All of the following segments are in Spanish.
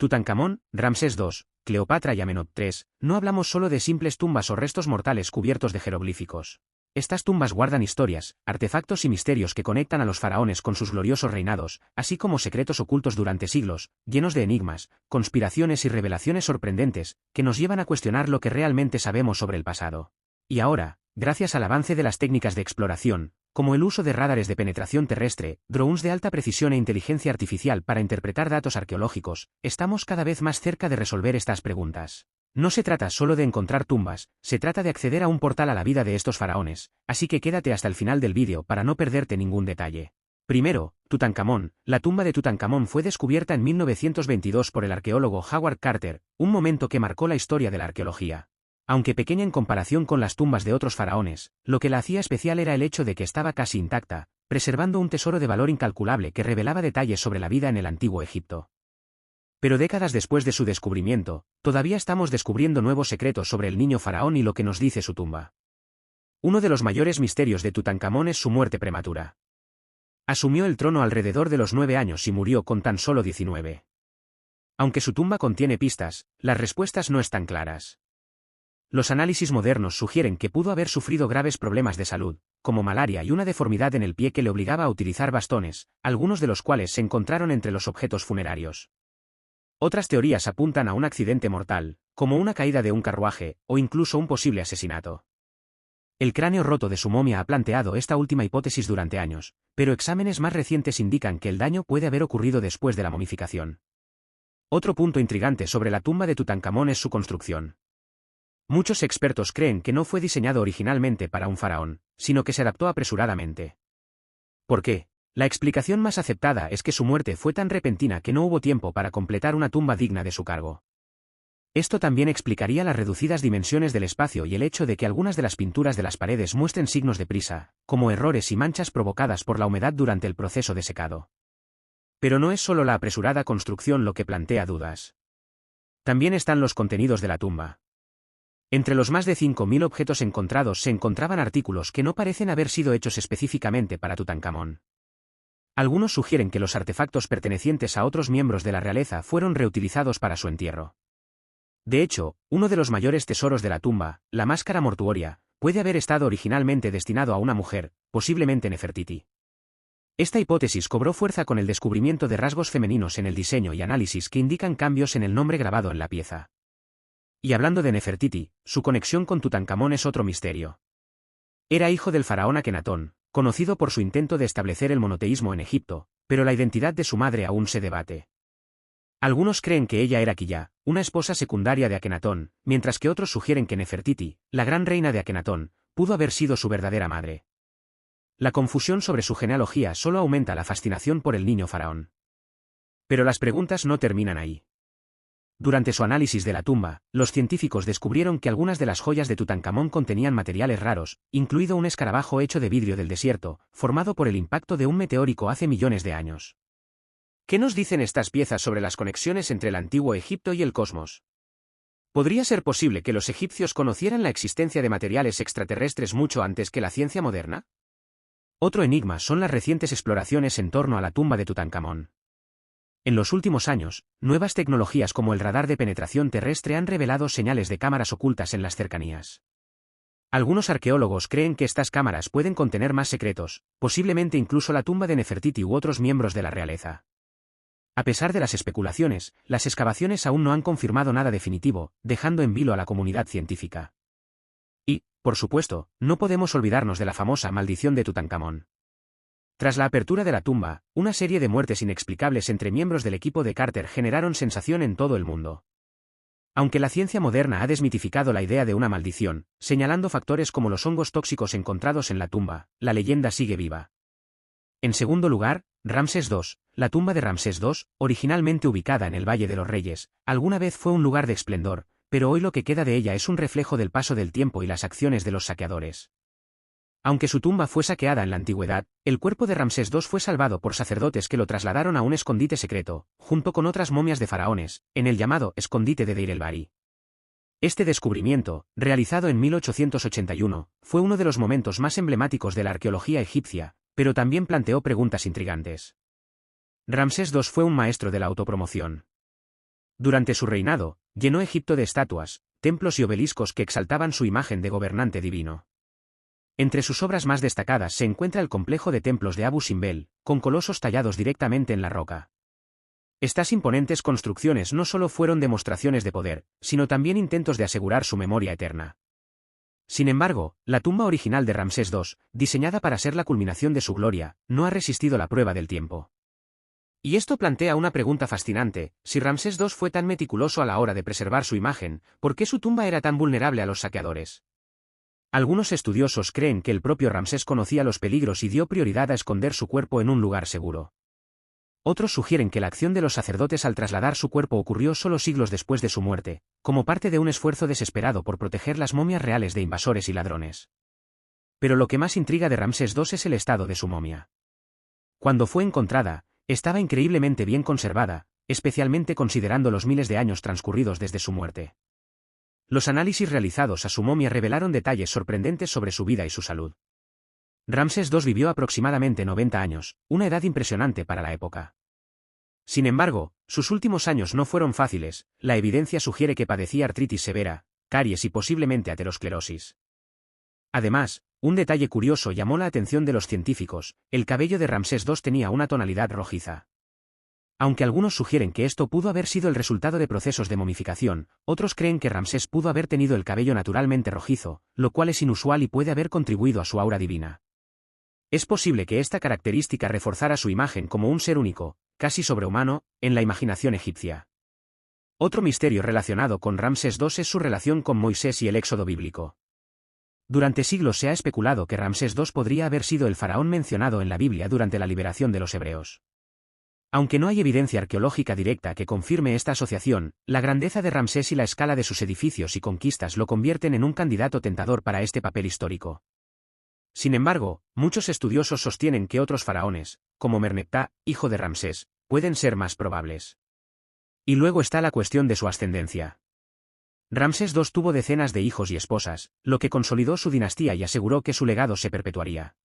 Tutankamón, Ramsés II, Cleopatra y Amenhotep III, no hablamos solo de simples tumbas o restos mortales cubiertos de jeroglíficos. Estas tumbas guardan historias, artefactos y misterios que conectan a los faraones con sus gloriosos reinados, así como secretos ocultos durante siglos, llenos de enigmas, conspiraciones y revelaciones sorprendentes, que nos llevan a cuestionar lo que realmente sabemos sobre el pasado. Y ahora, gracias al avance de las técnicas de exploración, como el uso de radares de penetración terrestre, drones de alta precisión e inteligencia artificial para interpretar datos arqueológicos, estamos cada vez más cerca de resolver estas preguntas. No se trata solo de encontrar tumbas, se trata de acceder a un portal a la vida de estos faraones, así que quédate hasta el final del vídeo para no perderte ningún detalle. Primero, Tutankamón. La tumba de Tutankamón fue descubierta en 1922 por el arqueólogo Howard Carter, un momento que marcó la historia de la arqueología. Aunque pequeña en comparación con las tumbas de otros faraones, lo que la hacía especial era el hecho de que estaba casi intacta, preservando un tesoro de valor incalculable que revelaba detalles sobre la vida en el antiguo Egipto. Pero décadas después de su descubrimiento, todavía estamos descubriendo nuevos secretos sobre el niño faraón y lo que nos dice su tumba. Uno de los mayores misterios de Tutankamón es su muerte prematura. Asumió el trono alrededor de los 9 años y murió con tan solo 19. Aunque su tumba contiene pistas, las respuestas no están claras. Los análisis modernos sugieren que pudo haber sufrido graves problemas de salud, como malaria y una deformidad en el pie que le obligaba a utilizar bastones, algunos de los cuales se encontraron entre los objetos funerarios. Otras teorías apuntan a un accidente mortal, como una caída de un carruaje, o incluso un posible asesinato. El cráneo roto de su momia ha planteado esta última hipótesis durante años, pero exámenes más recientes indican que el daño puede haber ocurrido después de la momificación. Otro punto intrigante sobre la tumba de Tutankamón es su construcción. Muchos expertos creen que no fue diseñado originalmente para un faraón, sino que se adaptó apresuradamente. ¿Por qué? La explicación más aceptada es que su muerte fue tan repentina que no hubo tiempo para completar una tumba digna de su cargo. Esto también explicaría las reducidas dimensiones del espacio y el hecho de que algunas de las pinturas de las paredes muestren signos de prisa, como errores y manchas provocadas por la humedad durante el proceso de secado. Pero no es solo la apresurada construcción lo que plantea dudas. También están los contenidos de la tumba. Entre los más de 5.000 objetos encontrados se encontraban artículos que no parecen haber sido hechos específicamente para Tutankamón. Algunos sugieren que los artefactos pertenecientes a otros miembros de la realeza fueron reutilizados para su entierro. De hecho, uno de los mayores tesoros de la tumba, la máscara mortuoria, puede haber estado originalmente destinado a una mujer, posiblemente Nefertiti. Esta hipótesis cobró fuerza con el descubrimiento de rasgos femeninos en el diseño y análisis que indican cambios en el nombre grabado en la pieza. Y hablando de Nefertiti, su conexión con Tutankamón es otro misterio. Era hijo del faraón Akenatón, conocido por su intento de establecer el monoteísmo en Egipto, pero la identidad de su madre aún se debate. Algunos creen que ella era Quilla, una esposa secundaria de Akenatón, mientras que otros sugieren que Nefertiti, la gran reina de Akenatón, pudo haber sido su verdadera madre. La confusión sobre su genealogía solo aumenta la fascinación por el niño faraón. Pero las preguntas no terminan ahí. Durante su análisis de la tumba, los científicos descubrieron que algunas de las joyas de Tutankamón contenían materiales raros, incluido un escarabajo hecho de vidrio del desierto, formado por el impacto de un meteórico hace millones de años. ¿Qué nos dicen estas piezas sobre las conexiones entre el antiguo Egipto y el cosmos? ¿Podría ser posible que los egipcios conocieran la existencia de materiales extraterrestres mucho antes que la ciencia moderna? Otro enigma son las recientes exploraciones en torno a la tumba de Tutankamón. En los últimos años, nuevas tecnologías como el radar de penetración terrestre han revelado señales de cámaras ocultas en las cercanías. Algunos arqueólogos creen que estas cámaras pueden contener más secretos, posiblemente incluso la tumba de Nefertiti u otros miembros de la realeza. A pesar de las especulaciones, las excavaciones aún no han confirmado nada definitivo, dejando en vilo a la comunidad científica. Y, por supuesto, no podemos olvidarnos de la famosa maldición de Tutankamón. Tras la apertura de la tumba, una serie de muertes inexplicables entre miembros del equipo de Carter generaron sensación en todo el mundo. Aunque la ciencia moderna ha desmitificado la idea de una maldición, señalando factores como los hongos tóxicos encontrados en la tumba, la leyenda sigue viva. En segundo lugar, Ramsés II. La tumba de Ramsés II, originalmente ubicada en el Valle de los Reyes, alguna vez fue un lugar de esplendor, pero hoy lo que queda de ella es un reflejo del paso del tiempo y las acciones de los saqueadores. Aunque su tumba fue saqueada en la antigüedad, el cuerpo de Ramsés II fue salvado por sacerdotes que lo trasladaron a un escondite secreto, junto con otras momias de faraones, en el llamado escondite de Deir el-Bahari. Este descubrimiento, realizado en 1881, fue uno de los momentos más emblemáticos de la arqueología egipcia, pero también planteó preguntas intrigantes. Ramsés II fue un maestro de la autopromoción. Durante su reinado, llenó Egipto de estatuas, templos y obeliscos que exaltaban su imagen de gobernante divino. Entre sus obras más destacadas se encuentra el complejo de templos de Abu Simbel, con colosos tallados directamente en la roca. Estas imponentes construcciones no solo fueron demostraciones de poder, sino también intentos de asegurar su memoria eterna. Sin embargo, la tumba original de Ramsés II, diseñada para ser la culminación de su gloria, no ha resistido la prueba del tiempo. Y esto plantea una pregunta fascinante: si Ramsés II fue tan meticuloso a la hora de preservar su imagen, ¿por qué su tumba era tan vulnerable a los saqueadores? Algunos estudiosos creen que el propio Ramsés conocía los peligros y dio prioridad a esconder su cuerpo en un lugar seguro. Otros sugieren que la acción de los sacerdotes al trasladar su cuerpo ocurrió solo siglos después de su muerte, como parte de un esfuerzo desesperado por proteger las momias reales de invasores y ladrones. Pero lo que más intriga de Ramsés II es el estado de su momia. Cuando fue encontrada, estaba increíblemente bien conservada, especialmente considerando los miles de años transcurridos desde su muerte. Los análisis realizados a su momia revelaron detalles sorprendentes sobre su vida y su salud. Ramsés II vivió aproximadamente 90 años, una edad impresionante para la época. Sin embargo, sus últimos años no fueron fáciles. La evidencia sugiere que padecía artritis severa, caries y posiblemente aterosclerosis. Además, un detalle curioso llamó la atención de los científicos: el cabello de Ramsés II tenía una tonalidad rojiza. Aunque algunos sugieren que esto pudo haber sido el resultado de procesos de momificación, otros creen que Ramsés pudo haber tenido el cabello naturalmente rojizo, lo cual es inusual y puede haber contribuido a su aura divina. Es posible que esta característica reforzara su imagen como un ser único, casi sobrehumano, en la imaginación egipcia. Otro misterio relacionado con Ramsés II es su relación con Moisés y el Éxodo bíblico. Durante siglos se ha especulado que Ramsés II podría haber sido el faraón mencionado en la Biblia durante la liberación de los hebreos. Aunque no hay evidencia arqueológica directa que confirme esta asociación, la grandeza de Ramsés y la escala de sus edificios y conquistas lo convierten en un candidato tentador para este papel histórico. Sin embargo, muchos estudiosos sostienen que otros faraones, como Merneptah, hijo de Ramsés, pueden ser más probables. Y luego está la cuestión de su ascendencia. Ramsés II tuvo decenas de hijos y esposas, lo que consolidó su dinastía y aseguró que su legado se perpetuaría.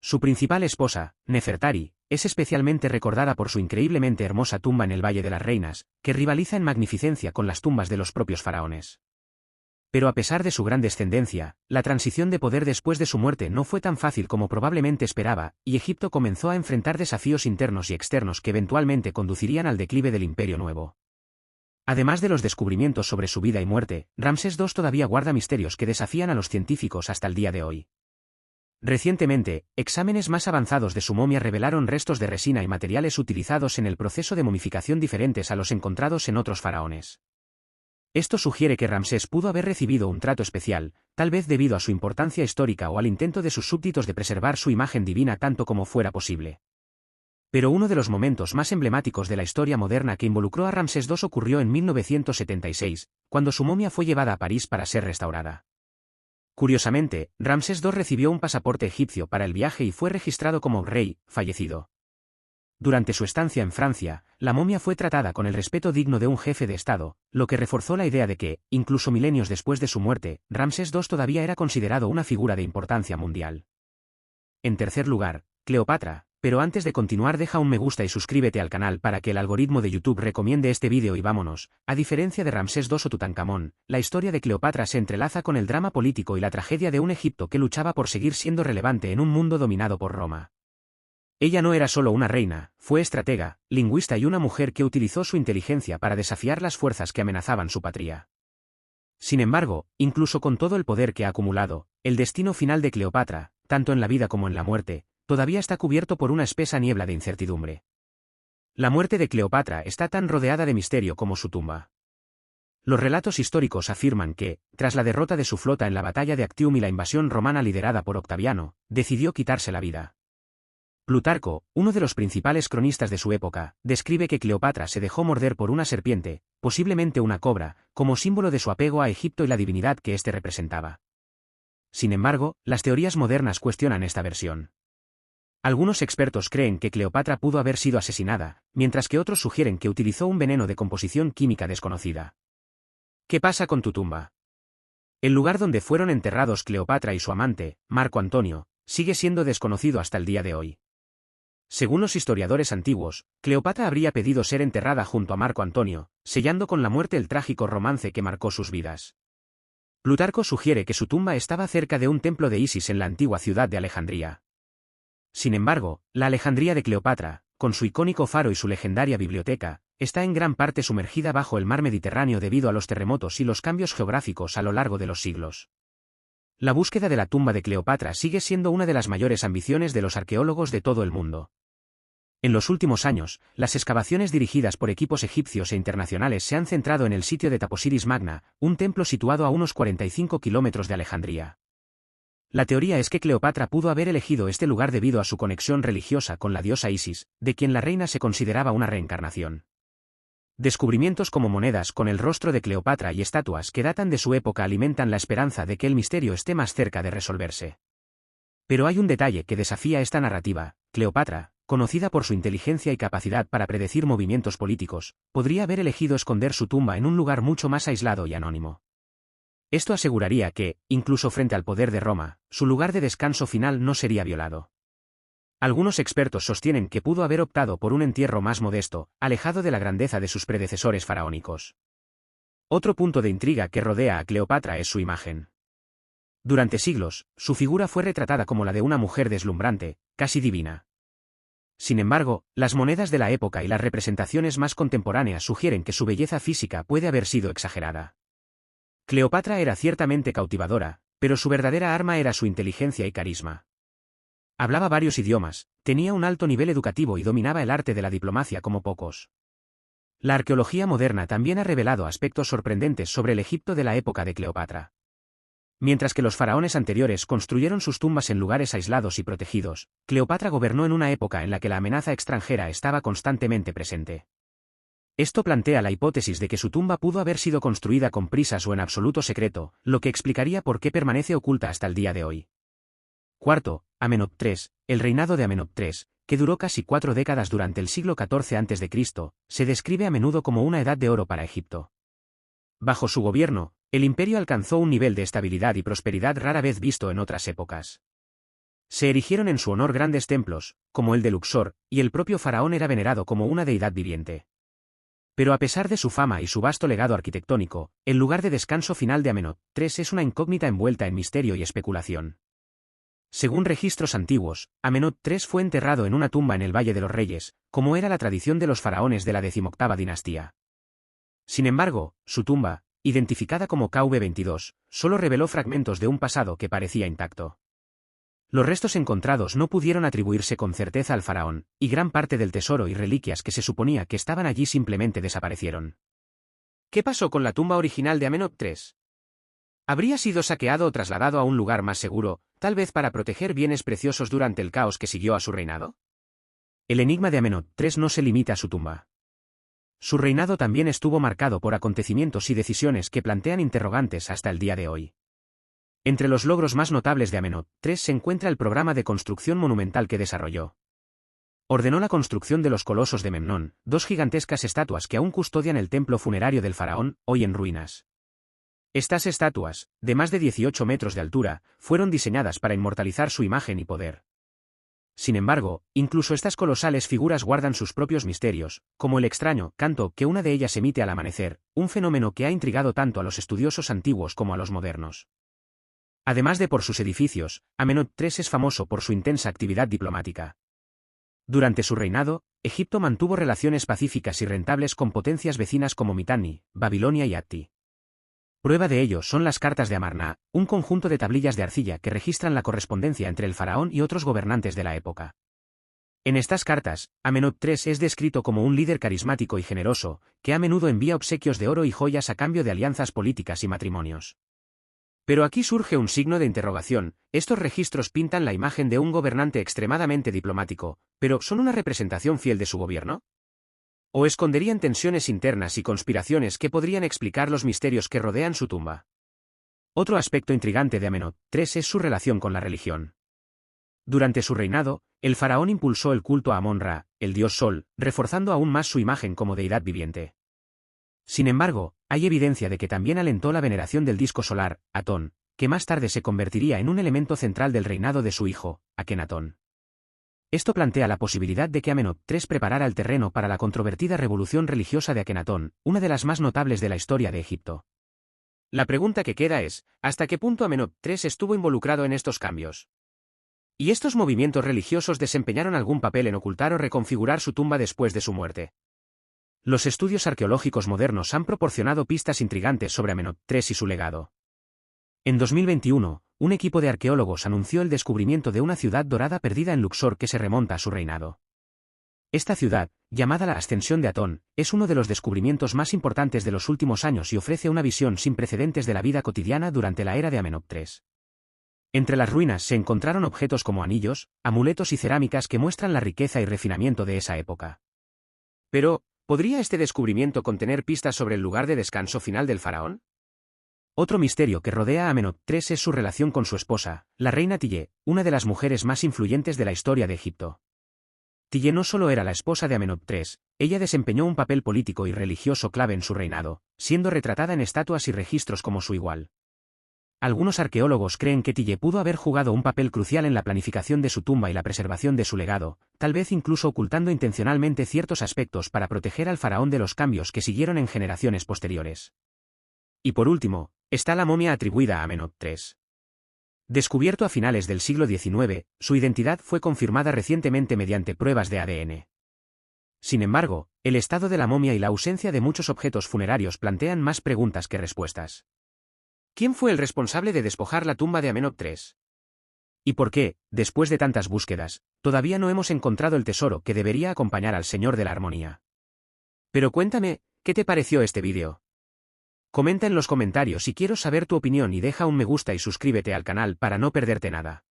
Su principal esposa, Nefertari, es especialmente recordada por su increíblemente hermosa tumba en el Valle de las Reinas, que rivaliza en magnificencia con las tumbas de los propios faraones. Pero a pesar de su gran descendencia, la transición de poder después de su muerte no fue tan fácil como probablemente esperaba, y Egipto comenzó a enfrentar desafíos internos y externos que eventualmente conducirían al declive del Imperio Nuevo. Además de los descubrimientos sobre su vida y muerte, Ramsés II todavía guarda misterios que desafían a los científicos hasta el día de hoy. Recientemente, exámenes más avanzados de su momia revelaron restos de resina y materiales utilizados en el proceso de momificación diferentes a los encontrados en otros faraones. Esto sugiere que Ramsés pudo haber recibido un trato especial, tal vez debido a su importancia histórica o al intento de sus súbditos de preservar su imagen divina tanto como fuera posible. Pero uno de los momentos más emblemáticos de la historia moderna que involucró a Ramsés II ocurrió en 1976, cuando su momia fue llevada a París para ser restaurada. Curiosamente, Ramsés II recibió un pasaporte egipcio para el viaje y fue registrado como rey fallecido. Durante su estancia en Francia, la momia fue tratada con el respeto digno de un jefe de Estado, lo que reforzó la idea de que, incluso milenios después de su muerte, Ramsés II todavía era considerado una figura de importancia mundial. En tercer lugar, Cleopatra. Pero antes de continuar, deja un me gusta y suscríbete al canal para que el algoritmo de YouTube recomiende este vídeo y vámonos. A diferencia de Ramsés II o Tutankamón, la historia de Cleopatra se entrelaza con el drama político y la tragedia de un Egipto que luchaba por seguir siendo relevante en un mundo dominado por Roma. Ella no era solo una reina, fue estratega, lingüista y una mujer que utilizó su inteligencia para desafiar las fuerzas que amenazaban su patria. Sin embargo, incluso con todo el poder que ha acumulado, el destino final de Cleopatra, tanto en la vida como en la muerte, todavía está cubierto por una espesa niebla de incertidumbre. La muerte de Cleopatra está tan rodeada de misterio como su tumba. Los relatos históricos afirman que, tras la derrota de su flota en la batalla de Actium y la invasión romana liderada por Octaviano, decidió quitarse la vida. Plutarco, uno de los principales cronistas de su época, describe que Cleopatra se dejó morder por una serpiente, posiblemente una cobra, como símbolo de su apego a Egipto y la divinidad que éste representaba. Sin embargo, las teorías modernas cuestionan esta versión. Algunos expertos creen que Cleopatra pudo haber sido asesinada, mientras que otros sugieren que utilizó un veneno de composición química desconocida. ¿Qué pasa con tu tumba? El lugar donde fueron enterrados Cleopatra y su amante, Marco Antonio, sigue siendo desconocido hasta el día de hoy. Según los historiadores antiguos, Cleopatra habría pedido ser enterrada junto a Marco Antonio, sellando con la muerte el trágico romance que marcó sus vidas. Plutarco sugiere que su tumba estaba cerca de un templo de Isis en la antigua ciudad de Alejandría. Sin embargo, la Alejandría de Cleopatra, con su icónico faro y su legendaria biblioteca, está en gran parte sumergida bajo el mar Mediterráneo debido a los terremotos y los cambios geográficos a lo largo de los siglos. La búsqueda de la tumba de Cleopatra sigue siendo una de las mayores ambiciones de los arqueólogos de todo el mundo. En los últimos años, las excavaciones dirigidas por equipos egipcios e internacionales se han centrado en el sitio de Taposiris Magna, un templo situado a unos 45 kilómetros de Alejandría. La teoría es que Cleopatra pudo haber elegido este lugar debido a su conexión religiosa con la diosa Isis, de quien la reina se consideraba una reencarnación. Descubrimientos como monedas con el rostro de Cleopatra y estatuas que datan de su época alimentan la esperanza de que el misterio esté más cerca de resolverse. Pero hay un detalle que desafía esta narrativa: Cleopatra, conocida por su inteligencia y capacidad para predecir movimientos políticos, podría haber elegido esconder su tumba en un lugar mucho más aislado y anónimo. Esto aseguraría que, incluso frente al poder de Roma, su lugar de descanso final no sería violado. Algunos expertos sostienen que pudo haber optado por un entierro más modesto, alejado de la grandeza de sus predecesores faraónicos. Otro punto de intriga que rodea a Cleopatra es su imagen. Durante siglos, su figura fue retratada como la de una mujer deslumbrante, casi divina. Sin embargo, las monedas de la época y las representaciones más contemporáneas sugieren que su belleza física puede haber sido exagerada. Cleopatra era ciertamente cautivadora, pero su verdadera arma era su inteligencia y carisma. Hablaba varios idiomas, tenía un alto nivel educativo y dominaba el arte de la diplomacia como pocos. La arqueología moderna también ha revelado aspectos sorprendentes sobre el Egipto de la época de Cleopatra. Mientras que los faraones anteriores construyeron sus tumbas en lugares aislados y protegidos, Cleopatra gobernó en una época en la que la amenaza extranjera estaba constantemente presente. Esto plantea la hipótesis de que su tumba pudo haber sido construida con prisas o en absoluto secreto, lo que explicaría por qué permanece oculta hasta el día de hoy. Cuarto, Amenhotep III, el reinado de Amenhotep III, que duró casi 4 décadas durante el siglo XIV a.C., se describe a menudo como una edad de oro para Egipto. Bajo su gobierno, el imperio alcanzó un nivel de estabilidad y prosperidad rara vez visto en otras épocas. Se erigieron en su honor grandes templos, como el de Luxor, y el propio faraón era venerado como una deidad viviente. Pero a pesar de su fama y su vasto legado arquitectónico, el lugar de descanso final de Amenhotep III es una incógnita envuelta en misterio y especulación. Según registros antiguos, Amenhotep III fue enterrado en una tumba en el Valle de los Reyes, como era la tradición de los faraones de la XVIII dinastía. Sin embargo, su tumba, identificada como KV-22, solo reveló fragmentos de un pasado que parecía intacto. Los restos encontrados no pudieron atribuirse con certeza al faraón, y gran parte del tesoro y reliquias que se suponía que estaban allí simplemente desaparecieron. ¿Qué pasó con la tumba original de Amenhotep III? ¿Habría sido saqueado o trasladado a un lugar más seguro, tal vez para proteger bienes preciosos durante el caos que siguió a su reinado? El enigma de Amenhotep III no se limita a su tumba. Su reinado también estuvo marcado por acontecimientos y decisiones que plantean interrogantes hasta el día de hoy. Entre los logros más notables de Amenhotep III se encuentra el programa de construcción monumental que desarrolló. Ordenó la construcción de los colosos de Memnón, 2 gigantescas estatuas que aún custodian el templo funerario del faraón, hoy en ruinas. Estas estatuas, de más de 18 metros de altura, fueron diseñadas para inmortalizar su imagen y poder. Sin embargo, incluso estas colosales figuras guardan sus propios misterios, como el extraño canto que una de ellas emite al amanecer, un fenómeno que ha intrigado tanto a los estudiosos antiguos como a los modernos. Además de por sus edificios, Amenhotep III es famoso por su intensa actividad diplomática. Durante su reinado, Egipto mantuvo relaciones pacíficas y rentables con potencias vecinas como Mitanni, Babilonia y Atti. Prueba de ello son las cartas de Amarna, un conjunto de tablillas de arcilla que registran la correspondencia entre el faraón y otros gobernantes de la época. En estas cartas, Amenhotep III es descrito como un líder carismático y generoso, que a menudo envía obsequios de oro y joyas a cambio de alianzas políticas y matrimonios. Pero aquí surge un signo de interrogación: estos registros pintan la imagen de un gobernante extremadamente diplomático, pero ¿son una representación fiel de su gobierno? ¿O esconderían tensiones internas y conspiraciones que podrían explicar los misterios que rodean su tumba? Otro aspecto intrigante de Amenhotep III es su relación con la religión. Durante su reinado, el faraón impulsó el culto a Amón-Ra, el dios Sol, reforzando aún más su imagen como deidad viviente. Sin embargo, hay evidencia de que también alentó la veneración del disco solar, Atón, que más tarde se convertiría en un elemento central del reinado de su hijo, Akenatón. Esto plantea la posibilidad de que Amenhotep III preparara el terreno para la controvertida revolución religiosa de Akenatón, una de las más notables de la historia de Egipto. La pregunta que queda es, ¿hasta qué punto Amenhotep III estuvo involucrado en estos cambios? ¿Y estos movimientos religiosos desempeñaron algún papel en ocultar o reconfigurar su tumba después de su muerte? Los estudios arqueológicos modernos han proporcionado pistas intrigantes sobre Amenhotep III y su legado. En 2021, un equipo de arqueólogos anunció el descubrimiento de una ciudad dorada perdida en Luxor que se remonta a su reinado. Esta ciudad, llamada la Ascensión de Atón, es uno de los descubrimientos más importantes de los últimos años y ofrece una visión sin precedentes de la vida cotidiana durante la era de Amenhotep III. Entre las ruinas se encontraron objetos como anillos, amuletos y cerámicas que muestran la riqueza y refinamiento de esa época. Pero, ¿podría este descubrimiento contener pistas sobre el lugar de descanso final del faraón? Otro misterio que rodea a Amenhotep III es su relación con su esposa, la reina Tille, una de las mujeres más influyentes de la historia de Egipto. Tille no solo era la esposa de Amenhotep III, ella desempeñó un papel político y religioso clave en su reinado, siendo retratada en estatuas y registros como su igual. Algunos arqueólogos creen que Tille pudo haber jugado un papel crucial en la planificación de su tumba y la preservación de su legado, tal vez incluso ocultando intencionalmente ciertos aspectos para proteger al faraón de los cambios que siguieron en generaciones posteriores. Y por último, está la momia atribuida a Amenhotep III. Descubierto a finales del siglo XIX, su identidad fue confirmada recientemente mediante pruebas de ADN. Sin embargo, el estado de la momia y la ausencia de muchos objetos funerarios plantean más preguntas que respuestas. ¿Quién fue el responsable de despojar la tumba de Amenhotep III? ¿Y por qué, después de tantas búsquedas, todavía no hemos encontrado el tesoro que debería acompañar al Señor de la Armonía? Pero cuéntame, ¿qué te pareció este vídeo? Comenta en los comentarios y quiero saber tu opinión y deja un me gusta y suscríbete al canal para no perderte nada.